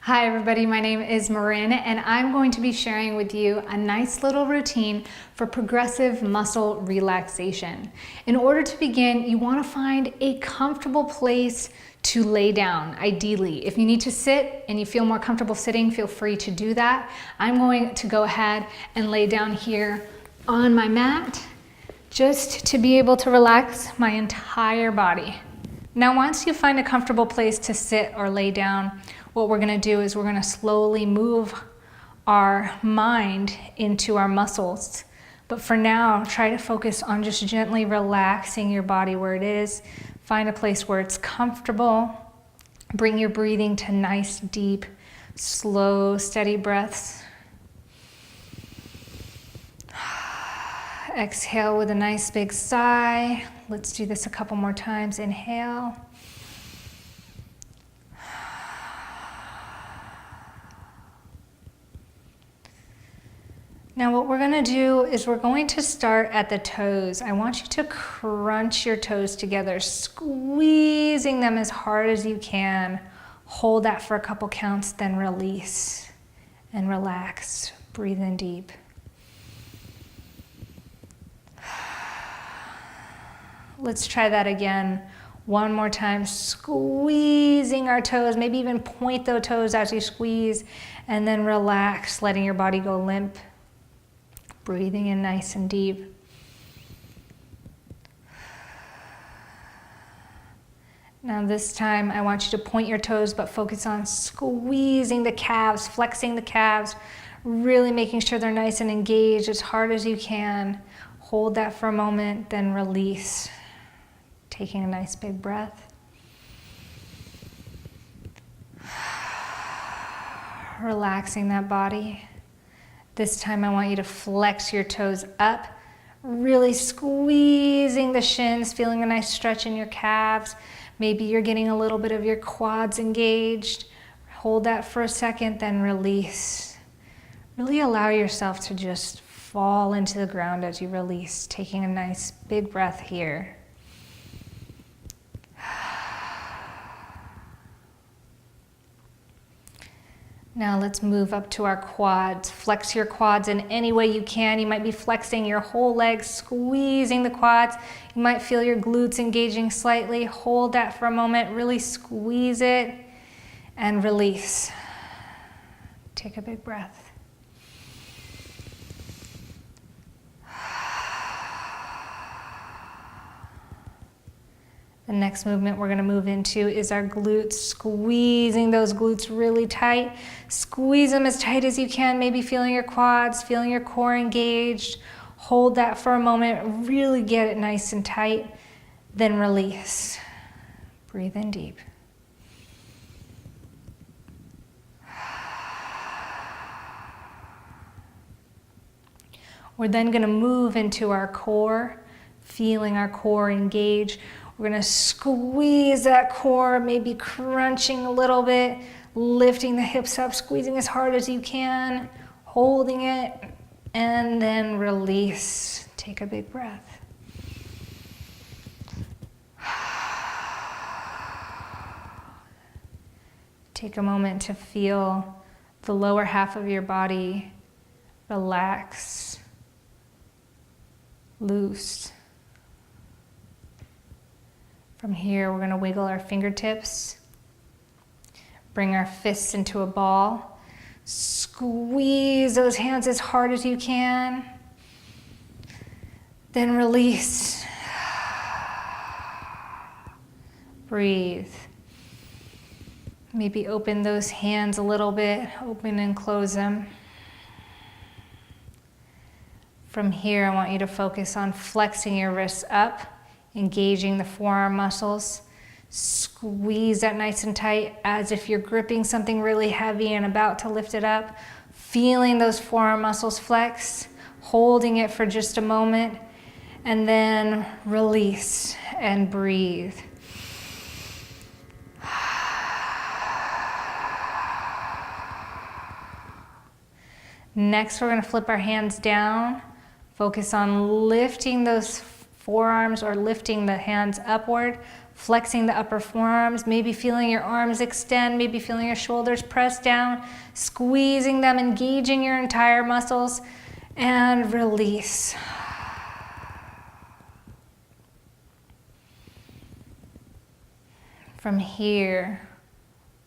Hi everybody, my name is Marin and I'm going to be sharing with you a nice little routine for progressive muscle relaxation. In order to begin, you want to find a comfortable place to lay down, ideally. If you need to sit and you feel more comfortable sitting, feel free to do that. I'm going to go ahead and lay down here on my mat just to be able to relax my entire body. Now, once you find a comfortable place to sit or lay down, what we're gonna do is we're gonna slowly move our mind into our muscles. But for now, try to focus on just gently relaxing your body where it is. Find a place where it's comfortable. Bring your breathing to nice, deep, slow, steady breaths. Exhale with a nice big sigh. Let's do this a couple more times. Inhale. Now what we're going to do is we're going to start at the toes. I want you to crunch your toes together, squeezing them as hard as you can. Hold that for a couple counts, then release and relax. Breathe in deep. Let's try that again. One more time, squeezing our toes, maybe even point those toes as you squeeze, and then relax, letting your body go limp. Breathing in nice and deep. Now this time I want you to point your toes but focus on squeezing the calves, flexing the calves, really making sure they're nice and engaged as hard as you can. Hold that for a moment, then release. Taking a nice big breath. Relaxing that body. This time I want you to flex your toes up, really squeezing the shins, feeling a nice stretch in your calves. Maybe you're getting a little bit of your quads engaged. Hold that for a second, then release. Really allow yourself to just fall into the ground as you release, taking a nice big breath here. Now let's move up to our quads. Flex your quads in any way you can. You might be flexing your whole leg, squeezing the quads. You might feel your glutes engaging slightly. Hold that for a moment, really squeeze it and release. Take a big breath. The next movement we're going to move into is our glutes, squeezing those glutes really tight. Squeeze them as tight as you can, maybe feeling your quads, feeling your core engaged. Hold that for a moment, really get it nice and tight, then release. Breathe in deep. We're then going to move into our core, feeling our core engage. We're going to squeeze that core, maybe crunching a little bit, lifting the hips up, squeezing as hard as you can, holding it, and then release. Take a big breath. Take a moment to feel the lower half of your body relax, loose. From here, we're going to wiggle our fingertips, bring our fists into a ball, squeeze those hands as hard as you can, then release. Breathe. Maybe open those hands a little bit, open and close them. From here, I want you to focus on flexing your wrists up, engaging the forearm muscles. Squeeze that nice and tight as if you're gripping something really heavy and about to lift it up. Feeling those forearm muscles flex, holding it for just a moment, and then release and breathe. Next, we're going to flip our hands down. Focus on lifting those forearms or lifting the hands upward, flexing the upper forearms, maybe feeling your arms extend, maybe feeling your shoulders press down, squeezing them, engaging your entire muscles, and release. From here,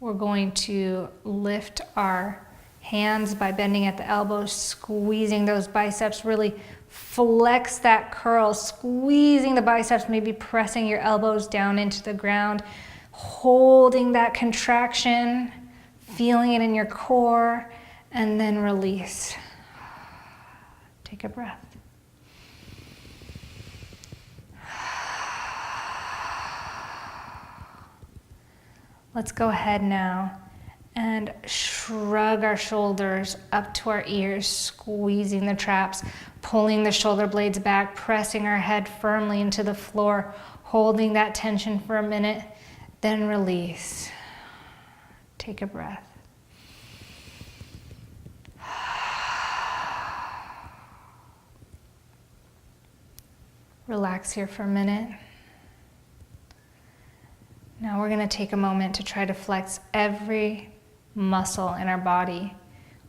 we're going to lift our hands by bending at the elbows, squeezing those biceps, really flex that curl, squeezing the biceps, maybe pressing your elbows down into the ground, holding that contraction, feeling it in your core, and then release. Take a breath. Let's go ahead now and shrug our shoulders up to our ears, squeezing the traps, pulling the shoulder blades back, pressing our head firmly into the floor, holding that tension for a minute, then release. Take a breath. Relax here for a minute. Now we're going to take a moment to try to flex every muscle in our body.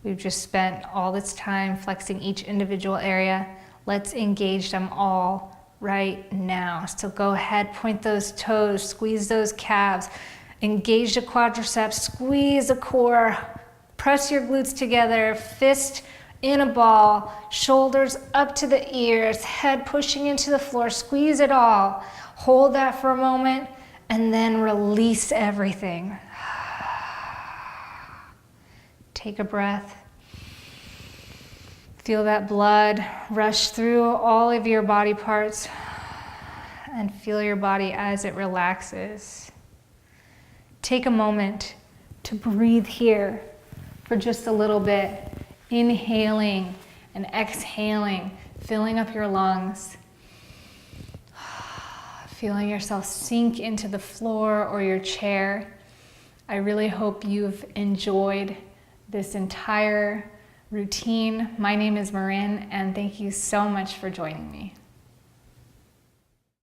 We've just spent all this time flexing each individual area. Let's engage them all right now. So go ahead, point those toes, squeeze those calves, engage the quadriceps, squeeze the core, press your glutes together, fist in a ball, shoulders up to the ears, head pushing into the floor, squeeze it all. Hold that for a moment. And then release everything. Take a breath. Feel that blood rush through all of your body parts and feel your body as it relaxes. Take a moment to breathe here for just a little bit. Inhaling and exhaling, filling up your lungs. Feeling yourself sink into the floor or your chair. I really hope you've enjoyed this entire routine. My name is Marin, and thank you so much for joining me.